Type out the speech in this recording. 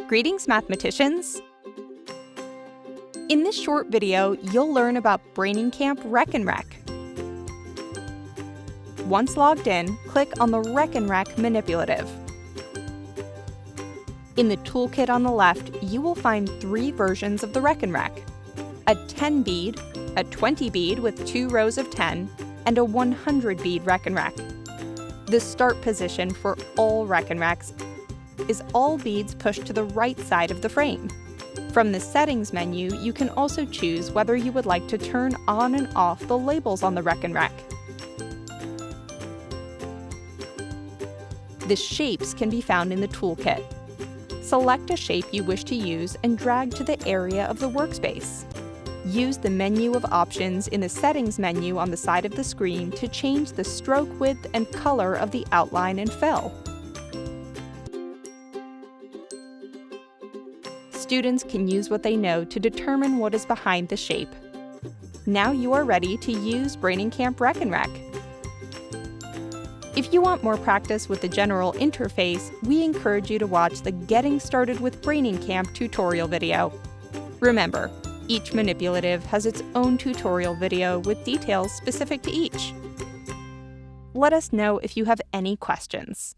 Greetings, mathematicians! In this short video, you'll learn about Brainingcamp Rekenrek. Once logged in, click on the Rekenrek manipulative. In the toolkit on the left, you will find 3 versions of the Rekenrek: a 10-bead, a 20-bead with 2 rows of 10, and a 100-bead Rekenrek. The start position for all Rekenreks is all beads pushed to the right side of the frame. From the Settings menu, you can also choose whether you would like to turn on and off the labels on the Rekenrek. The shapes can be found in the toolkit. Select a shape you wish to use and drag to the area of the workspace. Use the menu of options in the Settings menu on the side of the screen to change the stroke width and color of the outline and fill. Students can use what they know to determine what is behind the shape. Now you are ready to use Brainingcamp Rekenrek. If you want more practice with the general interface, we encourage you to watch the Getting Started with Brainingcamp tutorial video. Remember, each manipulative has its own tutorial video with details specific to each. Let us know if you have any questions.